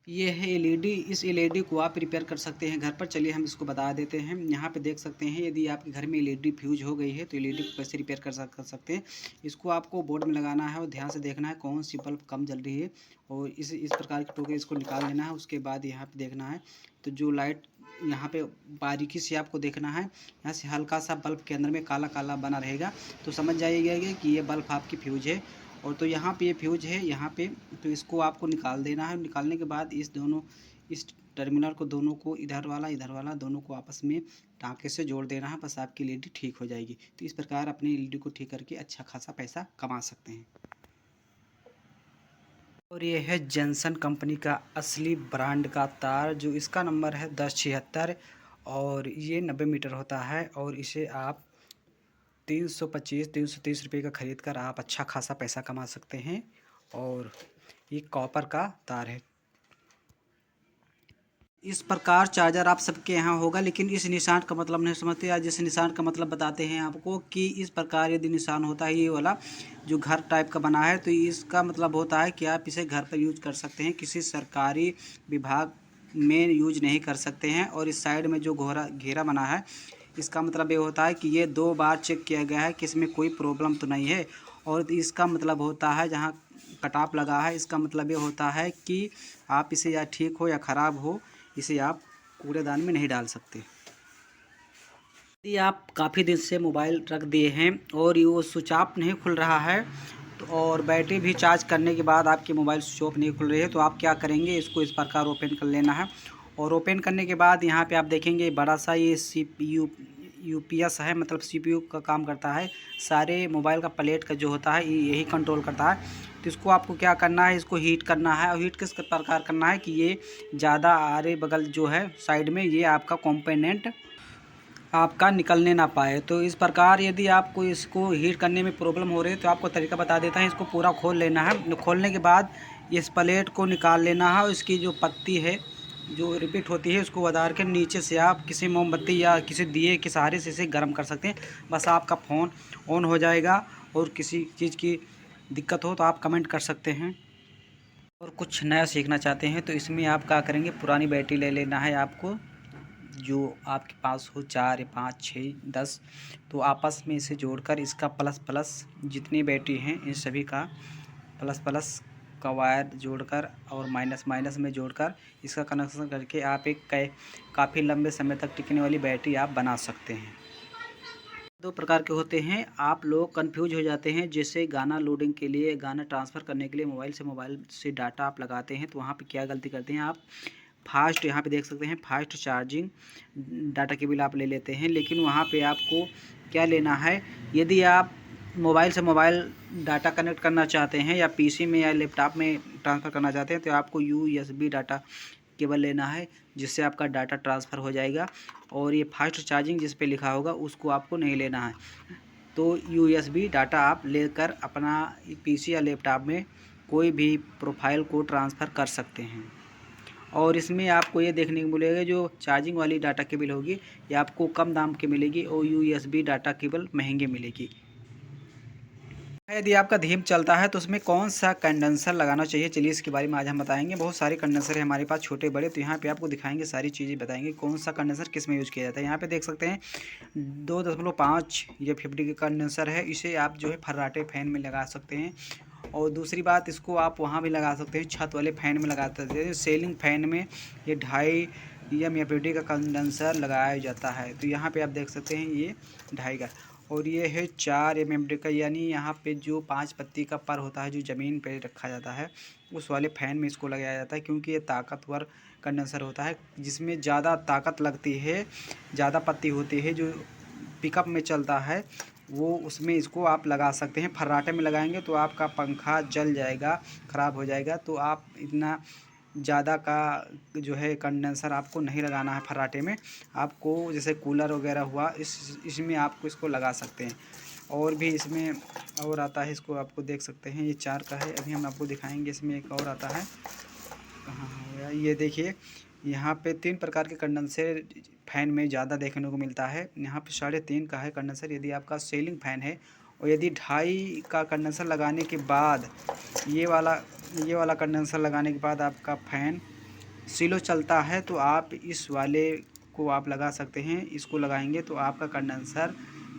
ये है एलईडी। इस एलईडी को आप रिपेयर कर सकते हैं घर पर। चलिए हम इसको बता देते हैं। यहाँ पे देख सकते हैं, यदि आपके घर में एलईडी फ्यूज हो गई है तो एलईडी को कैसे रिपेयर कर सकते हैं। इसको आपको बोर्ड में लगाना है और ध्यान से देखना है कौन सी बल्ब कम जल रही है, और इस प्रकार की टोकरी इसको निकाल लेना है। उसके बाद यहाँ पे देखना है तो जो लाइट यहाँ पे बारीकी से आपको देखना है, यहाँ से हल्का सा बल्ब के अंदर में काला काला बना रहेगा, तो समझ जाइएगा कि ये बल्ब आपकी फ्यूज है। और तो यहाँ पे ये फ्यूज है यहाँ पे, तो इसको आपको निकाल देना है। निकालने के बाद इस टर्मिनल को दोनों को इधर वाला दोनों को आपस में टाँके से जोड़ देना है। बस आपकी एलईडी ठीक हो जाएगी। तो इस प्रकार अपनी एलईडी को ठीक करके अच्छा खासा पैसा कमा सकते हैं। और ये है जॉनसन कंपनी का असली ब्रांड का तार, जो इसका नंबर है 1076, और ये 90 मीटर होता है। और इसे आप 325-330 रुपये का ख़रीद कर आप अच्छा खासा पैसा कमा सकते हैं। और ये कॉपर का तार है। इस प्रकार चार्जर आप सबके यहाँ होगा, लेकिन इस निशान का मतलब नहीं समझते। आज इस निशान का मतलब बताते हैं आपको कि इस प्रकार यदि निशान होता है, ये वाला जो घर टाइप का बना है, तो इसका मतलब होता है कि आप इसे घर पर यूज कर सकते हैं, किसी सरकारी विभाग में यूज नहीं कर सकते हैं। और इस साइड में जो घेरा बना है, इसका मतलब ये होता है कि ये 2 बार चेक किया गया है कि इसमें कोई प्रॉब्लम तो नहीं है। और इसका मतलब होता है, जहाँ कटाप लगा है, इसका मतलब ये होता है कि आप इसे या ठीक हो या ख़राब हो, इसे आप कूड़ेदान में नहीं डाल सकते। यदि आप काफ़ी दिन से मोबाइल रख दिए हैं और ये वो स्विच ऑफ नहीं खुल रहा है, तो और बैटरी भी चार्ज करने के बाद आपकी मोबाइल स्विच ऑफ नहीं खुल रही है, तो आप क्या करेंगे, इसको इस प्रकार ओपन कर लेना है। और ओपन करने के बाद यहाँ पे आप देखेंगे बड़ा सा ये CPU यूपीएस है, मतलब CPU का काम करता है। सारे मोबाइल का प्लेट का जो होता है यही कंट्रोल करता है। तो इसको आपको क्या करना है, इसको हीट करना है। और हीट किस प्रकार करना है कि ये ज़्यादा आरे बगल जो है साइड में, ये आपका कंपोनेंट आपका निकलने ना पाए। तो इस प्रकार यदि आपको इसको हीट करने में प्रॉब्लम हो रही है, तो आपको तरीका बता देता है। इसको पूरा खोल लेना है। खोलने के बाद इस प्लेट को निकाल लेना है, और इसकी जो पत्ती है जो रिपीट होती है, उसको उतार के नीचे से आप किसी मोमबत्ती या किसी दिए के सहारे से इसे गर्म कर सकते हैं। बस आपका फ़ोन ऑन हो जाएगा। और किसी चीज़ की दिक्कत हो तो आप कमेंट कर सकते हैं। और कुछ नया सीखना चाहते हैं तो इसमें आप क्या करेंगे, पुरानी बैटरी ले लेना है आपको, जो आपके पास हो 4 या 5 6 10, तो आपस में इसे जोड़कर इसका प्लस प्लस जितनी बैटरी हैं इन सभी का प्लस प्लस का वायर जोड़कर और माइनस माइनस में जोड़कर इसका कनेक्शन करके आप एक काफ़ी लंबे समय तक टिकने वाली बैटरी आप बना सकते हैं। 2 प्रकार के होते हैं। आप लोग कंफ्यूज हो जाते हैं, जैसे गाना लोडिंग के लिए, गाना ट्रांसफ़र करने के लिए मोबाइल से डाटा आप लगाते हैं, तो वहाँ पे क्या गलती करते हैं आप, फास्ट, यहाँ पे देख सकते हैं फास्ट चार्जिंग डाटा केबल आप ले लेते हैं। लेकिन वहाँ पे आपको क्या लेना है, यदि आप मोबाइल से मोबाइल डाटा कनेक्ट करना चाहते हैं या पीसी में या लैपटॉप में ट्रांसफ़र करना चाहते हैं, तो आपको यूएसबी डाटा केबल लेना है, जिससे आपका डाटा ट्रांसफ़र हो जाएगा। और ये फास्ट चार्जिंग जिस पे लिखा होगा उसको आपको नहीं लेना है। तो यूएसबी डाटा आप लेकर अपना पीसी या लैपटॉप में कोई भी प्रोफाइल को ट्रांसफ़र कर सकते हैं। और इसमें आपको ये देखने को मिलेगा, जो चार्जिंग वाली डाटा केबल होगी ये आपको कम दाम की मिलेगी और यूएसबी डाटा केबल महंगी मिलेगी। यदि आपका धीम चलता है तो उसमें कौन सा कंडेंसर लगाना चाहिए, चलिए इसके बारे में आज हम बताएंगे। बहुत सारे कंडेंसर है हमारे पास, छोटे बड़े, तो यहाँ पे आपको दिखाएंगे, सारी चीज़ें बताएंगे कौन सा कंडेंसर किस में यूज़ किया जाता है। यहाँ पे देख सकते हैं 2.5 ये 50 का कंडेंसर है। इसे आप जो है फर्राटे फैन में लगा सकते हैं। और दूसरी बात, इसको आप वहाँ भी लगा सकते हैं, छत वाले फ़ैन में लगा सकते हैं। सीलिंग फ़ैन में ये 2.5 या 50 का कंडेंसर लगाया जाता है। तो यहाँ पे आप देख सकते हैं ये 2.5 का, और ये है 4 एमएम का, यानी यहाँ पे जो 5 पत्ती का पर होता है जो ज़मीन पे रखा जाता है, उस वाले फ़ैन में इसको लगाया जाता है। क्योंकि ये ताकतवर कंडेंसर होता है, जिसमें ज़्यादा ताकत लगती है, ज़्यादा पत्ती होती है, जो पिकअप में चलता है, वो उसमें इसको आप लगा सकते हैं। फर्राटे में लगाएंगे तो आपका पंखा जल जाएगा, ख़राब हो जाएगा। तो आप इतना ज़्यादा का जो है कंडेंसर आपको नहीं लगाना है फर्राटे में। आपको जैसे कूलर वगैरह हुआ, इसमें आपको इसको लगा सकते हैं। और भी इसमें और आता है, इसको आपको देख सकते हैं, ये 4 का है। अभी हम आपको दिखाएंगे, इसमें एक और आता है, कहाँ हो गया, ये देखिए। यहाँ पे 3 प्रकार के कंडेंसर फ़ैन में ज़्यादा देखने को मिलता है। यहाँ पे 3.5 का है कंडेंसर, यदि आपका सीलिंग फ़ैन है। और यदि 2.5 का कंडेंसर लगाने के बाद ये वाला कंडेंसर लगाने के बाद आपका फ़ैन स्लो चलता है तो आप इस वाले को आप लगा सकते हैं। इसको लगाएंगे तो आपका कंडेंसर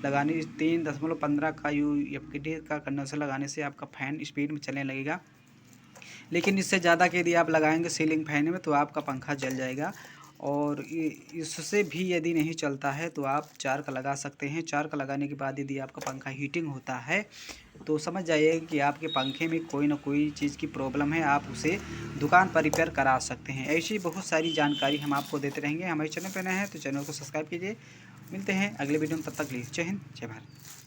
लगाने 3.15 का UFKD का कंडेंसर लगाने से आपका फ़ैन स्पीड में चलने लगेगा। लेकिन इससे ज़्यादा के यदि आप लगाएंगे सीलिंग फैन में तो आपका पंखा जल जाएगा। और इससे भी यदि नहीं चलता है तो आप 4 का लगा सकते हैं। 4 का लगाने के बाद यदि आपका पंखा हीटिंग होता है तो समझ जाइए कि आपके पंखे में कोई ना कोई चीज़ की प्रॉब्लम है, आप उसे दुकान पर रिपेयर करा सकते हैं। ऐसी बहुत सारी जानकारी हम आपको देते रहेंगे। हमारे चैनल पर नए हैं तो चैनल को सब्सक्राइब कीजिए। मिलते हैं अगले वीडियो में, तब तक के लिए जय हिंद जय भारत।